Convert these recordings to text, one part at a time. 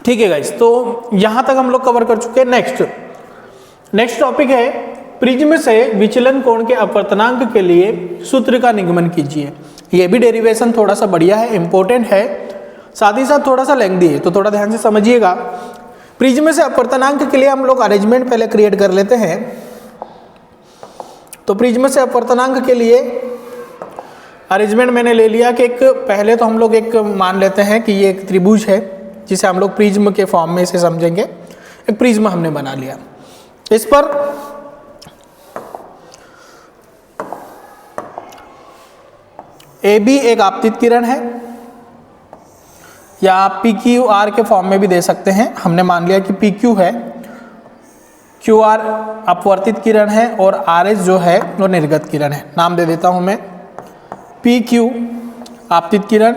ठीक है गाइस, तो यहां तक हम लोग कवर कर चुके हैं। नेक्स्ट टॉपिक है प्रिज्म से विचलन कोण के अपवर्तनांक के लिए सूत्र का निगमन कीजिए। ये भी डेरिवेशन थोड़ा सा बढ़िया है, इंपॉर्टेंट है, साथ ही साथ थोड़ा सा लेंथी है, तो थोड़ा ध्यान से समझिएगा। प्रिज्म से अपवर्तनांक के लिए हम लोग अरेंजमेंट पहले क्रिएट कर लेते हैं। तो प्रिज्म से अपवर्तनांक के लिए अरेंजमेंट मैंने ले लिया कि एक पहले तो हम लोग एक मान लेते हैं कि ये एक त्रिभुज है, जिसे हम लोग प्रिज्म के फॉर्म में इसे समझेंगे। एक प्रिज्म हमने बना लिया, इस पर AB एक आपतित किरण है, या आप PQR के फॉर्म में भी दे सकते हैं। हमने मान लिया कि PQ है, QR अपवर्तित किरण है और RS जो है वो निर्गत किरण है। नाम दे देता हूं मैं, PQ आपतित किरण,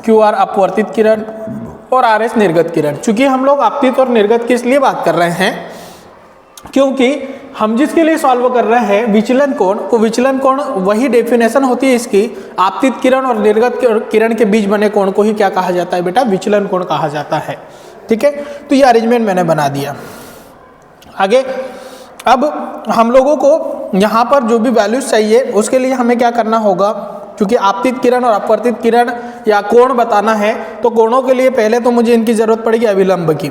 QR अपवर्तित किरण और RS निर्गत किरण। चूंकि हम लोग आपतित और निर्गत की इसलिए बात कर रहे हैं क्योंकि हम जिसके लिए सॉल्व कर रहे हैं विचलन कोण, तो विचलन कोण वही डेफिनेशन होती है इसकी, आपतित किरण और निर्गत किरण के बीच बने कोण को ही क्या कहा जाता है बेटा, विचलन कोण कहा जाता है। ठीक है, तो ये अरेंजमेंट मैंने बना दिया। आगे अब हम लोगों को यहाँ पर जो भी वैल्यूज चाहिए उसके लिए हमें क्या करना होगा, क्योंकि आपतित किरण और अपवर्तित किरण या कोण बताना है, तो कोणों के लिए पहले तो मुझे इनकी जरूरत पड़ेगी अभिलंब की।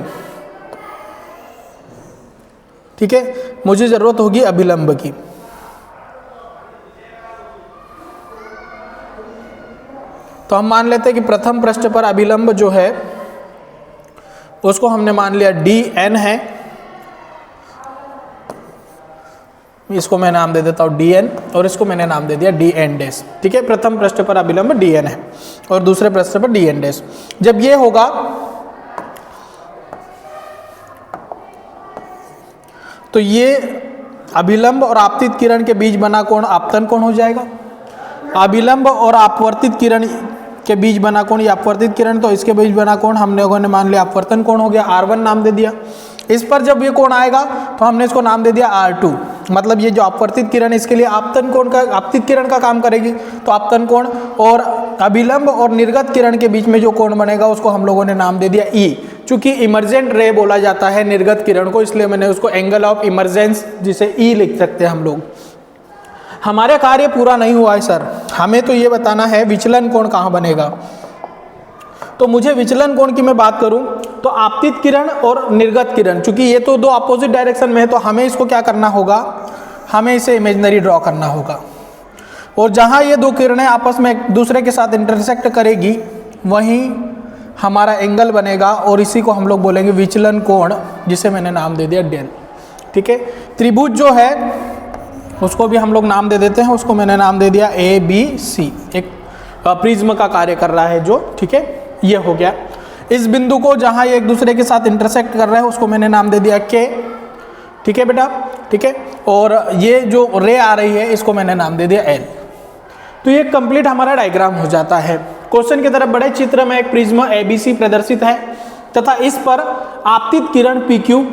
ठीक है, मुझे जरूरत होगी अभिलंब की। तो हम मान लेते हैं कि प्रथम पृष्ठ पर अभिलंब जो है उसको हमने मान लिया DN है, इसको मैं नाम दे देता हूं DN और इसको मैंने नाम दे दिया DN डैश। ठीक है, प्रथम पृष्ठ पर अभिलंब DN है और दूसरे पृष्ठ पर DN डैश। जब ये होगा तो ये अभिलंब और आपतित किरण के बीच बना कोण आपतन कोण हो जाएगा। अभिलंब और अपवर्तित किरण के बीच बना कोण या अपवर्तित किरण, तो इसके बीच बना कोण हम लोगों ने मान लिया अपवर्तन कोण हो गया, R1 नाम दे दिया। इस पर जब ये कोण आएगा तो हमने इसको नाम दे दिया R2। मतलब ये जो अपवर्तित किरण है इसके लिए आपतन कोण का, आपतित किरण का काम करेगी, तो आपतन कोण, और अभिलंब और निर्गत किरण के बीच में जो कोण बनेगा उसको हम लोगों ने नाम दे दिया E। चूंकि इमर्जेंट रे बोला जाता है निर्गत किरण को, इसलिए मैंने उसको एंगल ऑफ इमर्जेंस जिसे E लिख सकते हैं हम लोग। हमारा कार्य पूरा नहीं हुआ है सर, हमें तो ये बताना है विचलन कोण कहाँ बनेगा। तो मुझे विचलन कोण की मैं बात करूं तो आपतित किरण और निर्गत किरण, चूंकि ये तो दो अपोजिट डायरेक्शन में है, तो हमें इसको क्या करना होगा, हमें इसे इमेजिनरी ड्रॉ करना होगा। और जहां ये दो किरणें आपस में एक दूसरे के साथ इंटरसेक्ट करेगी वहीं हमारा एंगल बनेगा, और इसी को हम लोग बोलेंगे विचलन कोण, जिसे मैंने नाम दे दिया डेल। ठीक है, त्रिभुज जो है उसको भी हम लोग नाम दे देते हैं, उसको मैंने नाम दे दिया ABC, एक प्रिज्म का कार्य कर रहा है जो। ठीक है, ये हो गया। इस बिंदु को जहां ये एक दूसरे के साथ इंटरसेक्ट कर रहा है उसको मैंने नाम दे दिया K। ठीक है बेटा, ठीक है, और ये जो रे आ रही है इसको मैंने नाम दे दिया L। तो ये कंप्लीट हमारा डायग्राम हो जाता है। क्वेश्चन की तरफ बड़े चित्र में एक प्रिज्म ABC प्रदर्शित है तथा इस पर आपतित किरण PQ,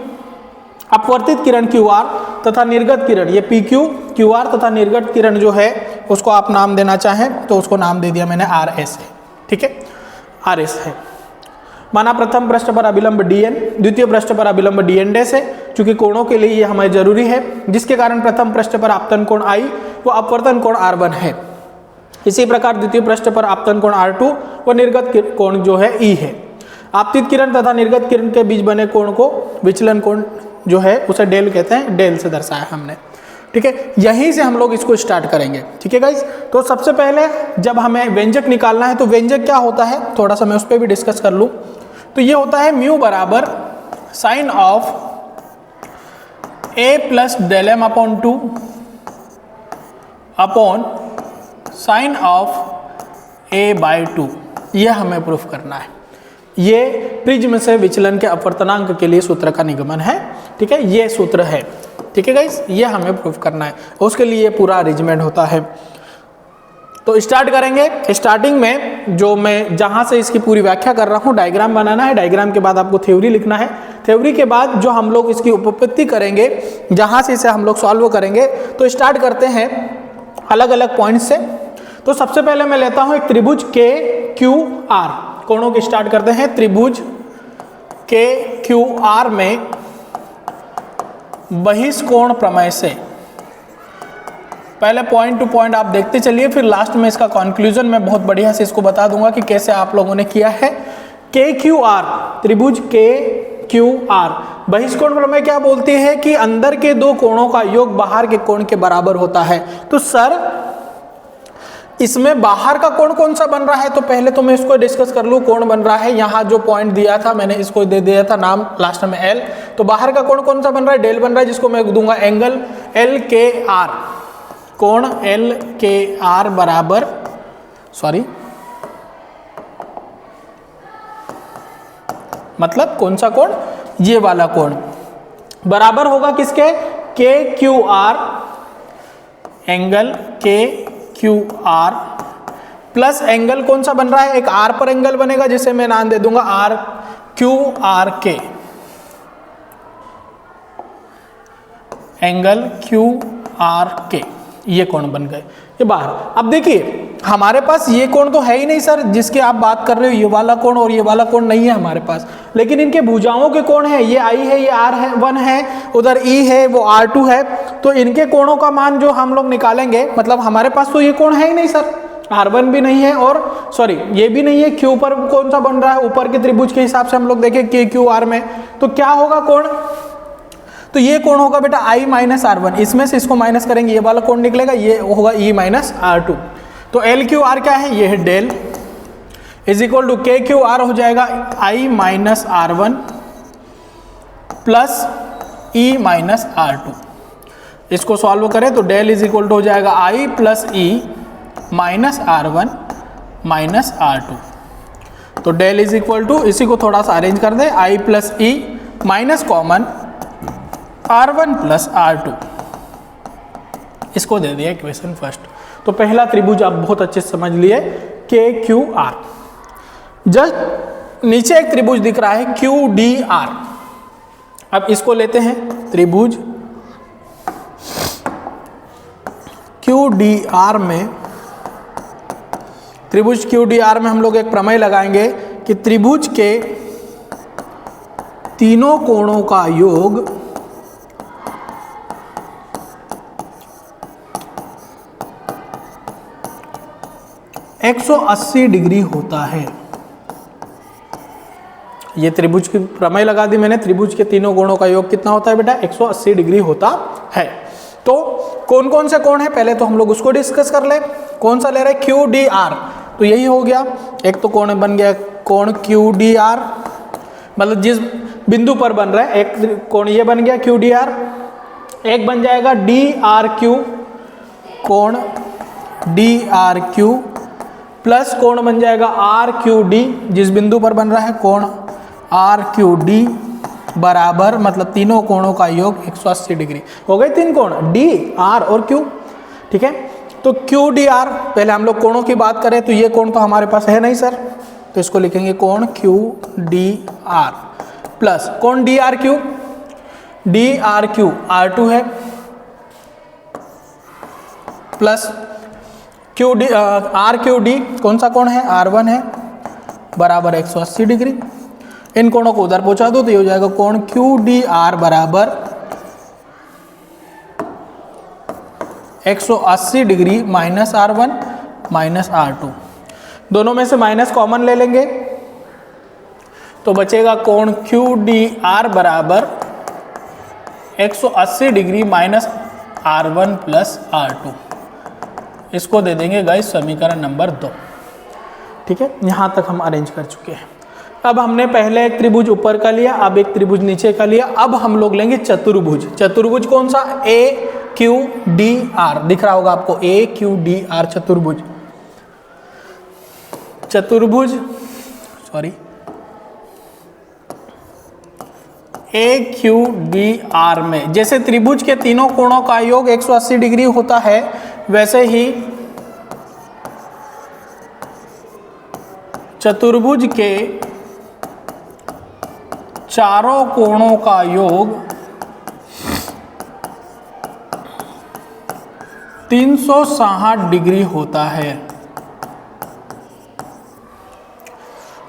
अपवर्तित किरण QR तथा निर्गत किरण ये PQ, QR तथा निर्गत किरण जो है उसको आप नाम देना चाहें तो उसको नाम दे दिया मैंने RS है। ठीक है, RS है। माना प्रथम पृष्ठ पर अभिलंब DN, द्वितीय पृष्ठ पर अभिलंब DN डैश है, चूंकि कोणों के लिए ये हमें जरूरी है, जिसके कारण प्रथम पृष्ठ पर आपतन कोण I व अपवर्तन कोण R1 है। इसी प्रकार द्वितीय पृष्ठ पर आपतन कोण R2 व निर्गत कोण जो है E है। आपतित किरण तथा निर्गत किरण के बीच बने कोण को विचलन कोण जो है उसे डेल कहते हैं, डेल से दर्शाया हमने। ठीक है, यहीं से हम लोग इसको स्टार्ट करेंगे। ठीक है गाइस, तो सबसे पहले जब हमें व्यंजक निकालना है तो व्यंजक क्या होता है थोड़ा सा मैं उस पर भी डिस्कस कर लूँ। तो ये होता है म्यू बराबर sine of A plus del M upon 2 upon sine of A by 2। ये हमें प्रूफ करना है। ये प्रिज्म से विचलन के अपवर्तनांक के लिए सूत्र का निगमन है। ठीक है, ये सूत्र है। ठीक है गाइस, ये हमें प्रूफ करना है, उसके लिए पूरा अरेंजमेंट होता है। तो स्टार्ट करेंगे। स्टार्टिंग में जो मैं जहां से इसकी पूरी व्याख्या कर रहा हूं, डायग्राम बनाना है, डायग्राम के बाद आपको थ्योरी लिखना है, थ्योरी के बाद जो हम लोग इसकी उपपत्ति करेंगे, जहां से इसे हम लोग सॉल्व करेंगे। तो स्टार्ट करते हैं अलग अलग पॉइंट से। तो सबसे पहले मैं लेता हूं एक त्रिभुज KQR, कोणों की स्टार्ट करते हैं। त्रिभुज के क्यू आर में बहिष्कोण प्रमेय से, पहले पॉइंट टू पॉइंट आप देखते चलिए, फिर लास्ट में इसका कंक्लूजन मैं बहुत बढ़िया से इसको बता दूंगा कि कैसे आप लोगों ने किया है। के क्यू आर, त्रिभुज के क्यू आर, बहिष्कोण प्रमेय क्या बोलती है कि अंदर के दो कोणों का योग बाहर के कोण के बराबर होता है। तो सर इसमें बाहर का कोण कौन सा बन रहा है, तो पहले तो मैं इसको डिस्कस कर लूं। कोण बन रहा है, यहाँ जो पॉइंट दिया था मैंने इसको दे दिया था नाम लास्ट में एल, तो बाहर का कोण कौन सा बन रहा है, डेल बन रहा है, जिसको मैं दूंगा एंगल एल के आर, कोण एल के आर बराबर, सॉरी मतलब कौन सा कोण, ये वाला कोण बराबर होगा किसके, के क्यू आर, एंगल के क्यू आर प्लस एंगल कौन सा बन रहा है, एक आर पर एंगल बनेगा जिसे मैं नाम दे दूंगा आर क्यू आर के, एंगल क्यू आर के, ये कोण बन गए ये बाहर। अब देखिए हमारे पास ये कोण तो है ही नहीं सर जिसकी आप बात कर रहे हो, ये वाला कोण और ये वाला कोण नहीं है हमारे पास, लेकिन इनके भुजाओं के कोण है, ये आई है, ये आर है 1 है, उधर ई है, वो R2 है, तो इनके कोणों का मान जो हम लोग निकालेंगे, मतलब हमारे पास तो ये कोण है ही नहीं सर, R1 भी नहीं है और सॉरी ये भी नहीं है, क्यू पर कौन सा बन रहा है, ऊपर के त्रिभुज के हिसाब से हम लोग देखें के क्यू आर में, तो क्या होगा कोण, तो ये कोण होगा बेटा I माइनस R1, इसमें से इसको माइनस करेंगे, ये वाला कोण निकलेगा, ये होगा E माइनस R2, तो एल क्यू आर क्या है, ये है डेल, इज इक्वल टू के क्यू आर हो जाएगा I minus R1 plus E minus R2, इसको सॉल्व करें तो डेल इज इक्वल टू हो जाएगा I plus E minus R1 minus R2, तो डेल इज इक्वल टू, इसी को थोड़ा सा अरेंज कर दे, I plus E minus common R1 plus R2, इसको दे दिया इक्वेशन फर्स्ट। तो पहला त्रिभुज आप बहुत अच्छे से समझ लिए, के क्यू आर। जस्ट नीचे एक त्रिभुज दिख रहा है क्यू डी आर, अब इसको लेते हैं त्रिभुज क्यू डी आर में, त्रिभुज क्यू डी आर में हम लोग एक प्रमेय लगाएंगे कि त्रिभुज के तीनों कोणों का योग 180 डिग्री होता है। ये त्रिभुज की प्रमेय लगा दी मैंने, त्रिभुज के तीनों कोणों का योग कितना होता है बेटा, 180 डिग्री होता है। तो कौन कौन से कोण है पहले तो हम लोग उसको डिस्कस कर ले। कौन सा ले रहे हैं, क्यू डी आर, तो यही हो गया, एक तो कोण बन गया कोण क्यू डी आर, मतलब जिस बिंदु पर बन रहा है एक कोण ये बन गया क्यू डी आर, एक बन जाएगा डी आर क्यू, कोण डी आर क्यू प्लस कोण बन जाएगा आर क्यू डी, जिस बिंदु पर बन रहा है कोण आर क्यू डी बराबर, मतलब तीनों कोणों का योग 180 डिग्री हो गए, तीन कोण डी आर और क्यू, ठीक है। तो क्यू डी आर, पहले हम लोग कोणों की बात करें तो ये कोण तो हमारे पास है नहीं सर, तो इसको लिखेंगे कोण क्यू डी आर प्लस कोण D R Q, D R Q R2 है plus Q D R Q D कौन सा कोण है, R1 है, बराबर 180 डिग्री। इन कोणों को उधर पहुंचा दो तो ये हो जाएगा कोण क्यू डी आर बराबर 180 degree minus R1 minus R2, दोनों में से माइनस कॉमन ले लेंगे तो बचेगा कोण क्यू डी आर बराबर 180 degree minus R1 plus R2, इसको दे देंगे गाइस समीकरण नंबर 2, ठीक है। यहाँ तक हम अरेंज कर चुके हैं। अब हमने पहले एक त्रिभुज ऊपर का लिया, अब एक त्रिभुज नीचे का लिया, अब हम लोग लेंगे चतुर्भुज। चतुर्भुज कौन सा, ए क्यू डी आर, दिख रहा होगा आपको ए क्यू डी आर चतुर्भुज। चतुर्भुज सॉरी ए क्यू डी आर में जैसे त्रिभुज के तीनों कोणों का योग 180 डिग्री होता है, वैसे ही चतुर्भुज के चारों कोणों का योग 360 डिग्री होता है।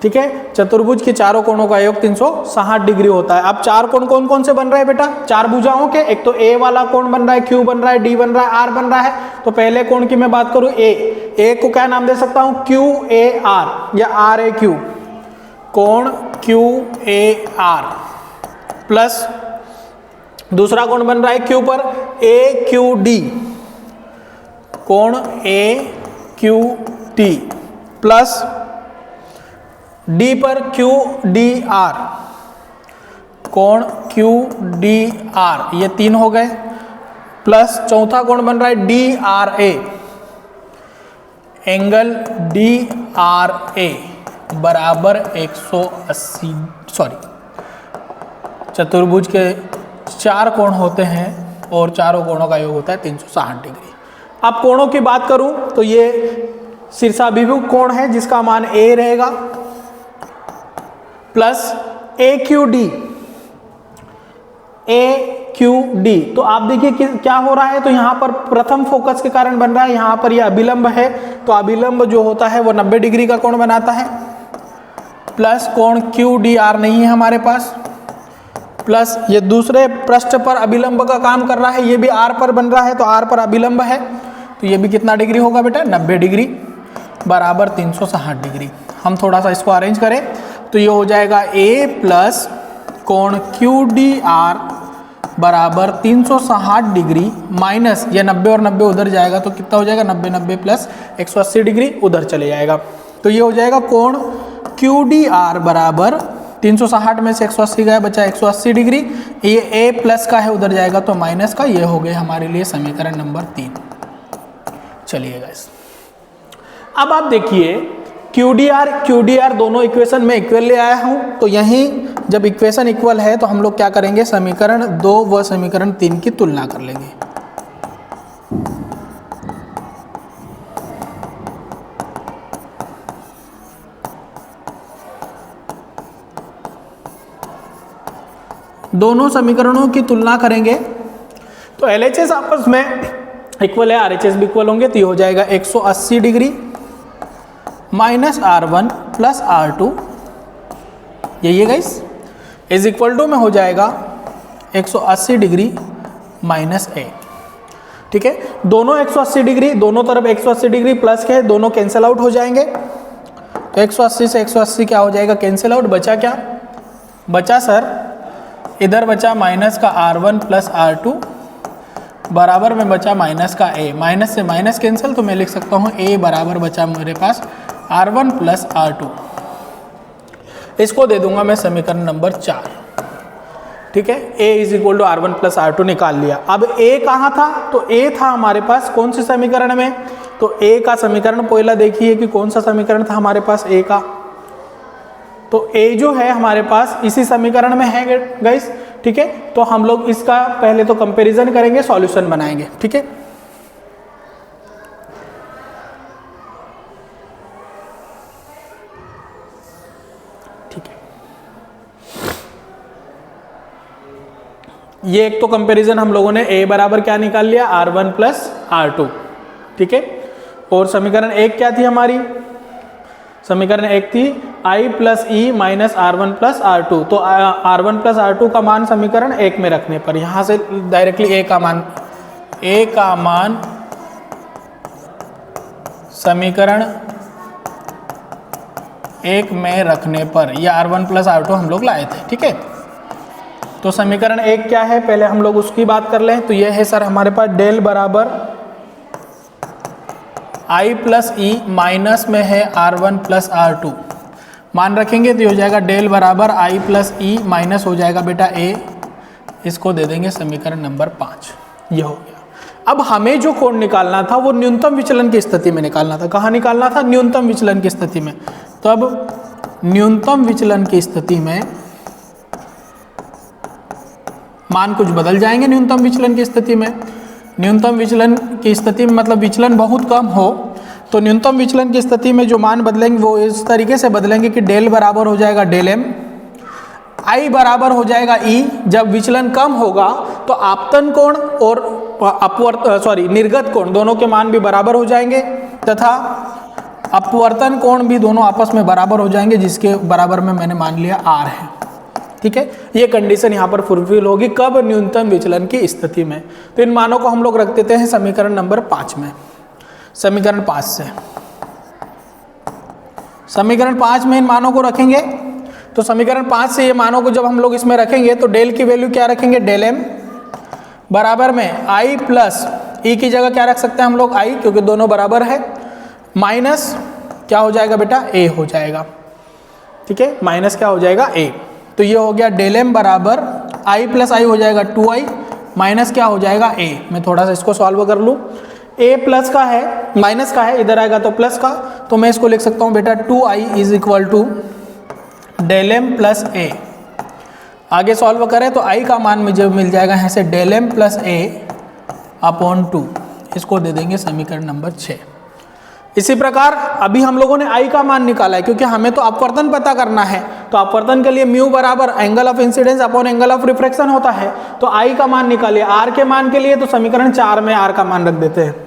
ठीक है। चतुर्भुज के चारों कोणों का योग 360 डिग्री होता है। अब चार कोण कौन कौन से बन रहे हैं बेटा? चार भुजाओं के। एक तो ए वाला कोण बन रहा है, क्यू बन रहा है, डी बन रहा है, आर बन रहा है। तो पहले कोण की मैं बात करूं ए को क्या नाम दे सकता हूं? क्यू ए आर या आर ए क्यू। कोण क्यू ए आर प्लस दूसरा कोण बन रहा है क्यू पर ए क्यू डी, कोण ए क्यू टी प्लस डी पर क्यू डी आर, कोण क्यू डी आर, ये तीन हो गए। प्लस चौथा कोण बन रहा है D R A, angle D R A बराबर 180, चतुर्भुज के चार कोण होते हैं और चारों कोणों का योग होता है 360 डिग्री। अब कोणों की बात करूं तो ये शीर्षाभिमुख कोण है जिसका मान ए रहेगा, प्लस ए क्यू डी। तो आप देखिए क्या हो रहा है, तो यहां पर प्रथम फोकस के कारण बन रहा है, यहां पर यह अभिलंब है, तो अभिलंब जो होता है वो 90 डिग्री का कोण बनाता है। प्लस कोण क्यू डी आर नहीं है हमारे पास, प्लस ये दूसरे पृष्ठ पर अभिलंब का काम कर रहा है, ये भी आर पर बन रहा है, तो आर पर अभिलंब है, तो ये भी कितना डिग्री होगा बेटा? 90 डिग्री बराबर 360 डिग्री। हम थोड़ा सा इसको अरेंज करें तो ये हो जाएगा ए प्लस कोण क्यू डी आर बराबर 360 डिग्री माइनस ये 90 और 90 उधर जाएगा तो कितना हो जाएगा? 90 90 प्लस 180 डिग्री उधर चले जाएगा, तो ये हो जाएगा कोण क्यू डी आर बराबर 360 में से 180 गया, बचा 180 डिग्री। ये ए प्लस का है, उधर जाएगा तो माइनस का। ये हो गए हमारे लिए समीकरण नंबर 3। चलिए गाइस, अब आप देखिए क्यू डी आर दोनों इक्वेशन में इक्वल ले आया हूं, तो यहीं जब इक्वेशन इक्वल है तो हम लोग क्या करेंगे? समीकरण 2 व समीकरण 3 की तुलना कर लेंगे। दोनों समीकरणों की तुलना करेंगे तो LHS आपस में इक्वल है, RHS भी इक्वल होंगे, तो ये हो जाएगा 180 degree minus R1 plus R2, यही है गाइस, इज इक्वल टू में हो जाएगा 180 डिग्री माइनस ए। ठीक है, दोनों 180 डिग्री, दोनों तरफ 180 डिग्री प्लस के, दोनों कैंसिल आउट हो जाएंगे, तो 180 से 180 क्या हो जाएगा? Cancel out. बचा क्या? बचा सर इधर बचा माइनस का R1 प्लस R2 बराबर में बचा माइनस का ए, माइनस से माइनस कैंसिल, तो मैं लिख सकता हूँ ए बराबर बचा मेरे पास R1 प्लस R2, इसको दे दूंगा मैं समीकरण नंबर 4। ठीक है, a is equal to R1 plus R2 निकाल लिया। अब a कहाँ था? तो a था हमारे पास कौन से समीकरण में? तो a का समीकरण पहला देखिए कि कौन सा समीकरण था हमारे पास a का, तो a जो है हमारे पास इसी समीकरण में है गाइस। ठीक है, तो हम लोग इसका पहले तो कंपैरिजन करेंगे, सॉल्यूशन बनाएंगे। ठीक है, ठीक है, ये एक तो कंपैरिजन हम लोगों ने a बराबर क्या निकाल लिया? R1 plus R2। ठीक है, और समीकरण एक क्या थी हमारी? समीकरण एक थी I plus E minus R1 plus R2, तो R1 प्लस R2 का मान समीकरण एक में रखने पर यहां से डायरेक्टली a का मान समीकरण एक में रखने पर यह R1 प्लस R2 हम लोग लाए थे। ठीक है, तो समीकरण एक क्या है पहले हम लोग उसकी बात कर लें, तो यह है सर हमारे पास डेल बराबर I प्लस ई माइनस में है R1 प्लस R2, मान रखेंगे तो ये हो जाएगा डेल बराबर I प्लस ई माइनस हो जाएगा बेटा a, इसको दे देंगे समीकरण नंबर 5। ये हो गया। अब हमें जो कोण निकालना था वो न्यूनतम विचलन की स्थिति में निकालना था। कहाँ निकालना था? न्यूनतम विचलन की स्थिति में। तो अब न्यूनतम विचलन की स्थिति में मान कुछ बदल जाएंगे। न्यूनतम विचलन की स्थिति में, न्यूनतम विचलन की स्थिति में मतलब विचलन बहुत कम हो, तो न्यूनतम विचलन की स्थिति में जो मान बदलेंगे वो इस तरीके से बदलेंगे कि डेल बराबर हो जाएगा डेल एम, आई बराबर हो जाएगा ई। जब विचलन कम होगा तो आपतन कोण और निर्गत कोण दोनों के मान भी बराबर हो जाएंगे, तथा अपवर्तन कोण भी दोनों आपस में बराबर हो जाएंगे, जिसके बराबर में मैंने मान लिया R है। ठीक है, ये कंडीशन यहाँ पर फुलफिल होगी कब? न्यूनतम विचलन की स्थिति में। तो इन मानों को हम लोग रख देते हैं समीकरण नंबर 5 में। समीकरण 5 से, समीकरण 5 में इन मानों को रखेंगे। तो समीकरण 5 से ये मानों को जब हम लोग इसमें रखेंगे तो डेल की वैल्यू क्या रखेंगे? डेल एम बराबर में आई प्लस ई की जगह क्या रख सकते हैं हम लोग? आई, क्योंकि दोनों बराबर है, माइनस क्या हो जाएगा बेटा? ए हो जाएगा। ठीक है, माइनस क्या हो जाएगा? ए। तो ये हो गया डेल एम बराबर आई प्लस आई हो जाएगा 2i माइनस क्या हो जाएगा? ए। मैं थोड़ा सा इसको सॉल्व कर लूँ। ए प्लस का है, माइनस का है, इधर आएगा तो प्लस का, तो मैं इसको लिख सकता हूँ बेटा 2i is equal to del M plus A. आगे सॉल्व करें तो i का मान मुझे मिल जाएगा यहाँ से डेल एम प्लस ए अपॉन 2। इसको दे देंगे समीकरण नंबर 6। इसी प्रकार अभी हम लोगों ने i का मान निकाला है, क्योंकि हमें तो अपवर्तन पता करना है। तो अपवर्तन के लिए म्यू बराबर angle of incidence upon angle of refraction होता है। तो i का मान निकालिए। r के मान के लिए तो समीकरण 4 में r का मान रख देते हैं।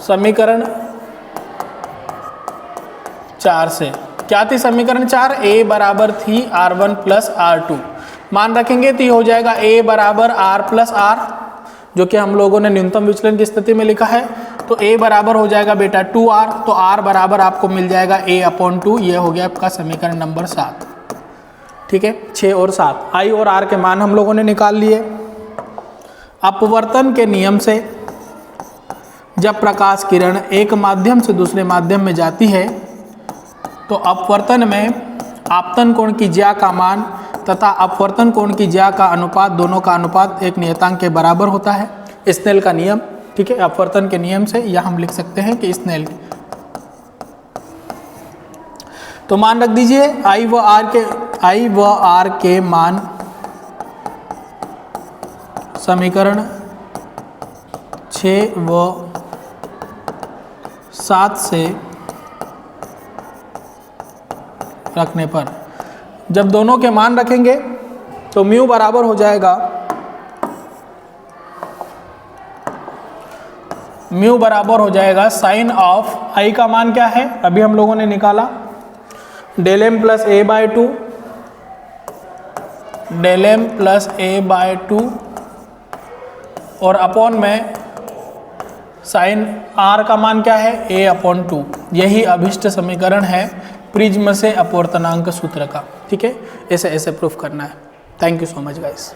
समीकरण 4 से क्या थी? समीकरण 4 a बराबर थी r1 प्लस r2। मान रखेंगे तो ये हो जाएगा a बराबर r प्लस r, जो कि हम लोगों ने न्यूनतम विचलन की स्थिति में लिखा है। तो a बराबर हो जाएगा बेटा 2r, तो r बराबर आपको मिल जाएगा a अपॉन 2। ये हो गया आपका समीकरण नंबर 7। ठीक है, 6 और 7 i और r के मान हम लोगों ने निकाल लिए। अपवर्तन के नियम से जब प्रकाश किरण एक माध्यम से दूसरे माध्यम में जाती है तो अपवर्तन में आपतन कोण की ज्या का मान तथा अपवर्तन कोण की ज्या का अनुपात, दोनों का अनुपात एक नियतांक के बराबर होता है। स्नेल का नियम। ठीक है, अपवर्तन के नियम से यह हम लिख सकते हैं कि स्नेल। तो मान रख दीजिए I व R के मान समीकरण 6 व 7 से रखने पर जब दोनों के मान रखेंगे तो म्यू बराबर हो जाएगा, म्यू बराबर हो जाएगा साइन ऑफ आई का मान क्या है? अभी हम लोगों ने निकाला डेल एम प्लस ए बाय 2, डेल एम प्लस ए बाय 2 और अपॉन में साइन आर का मान क्या है? a upon 2। यही अभिष्ट समीकरण है प्रिज्म से अपवर्तनांक सूत्र का। ठीक है, ऐसे ऐसे प्रूफ करना है। Thank you so much guys.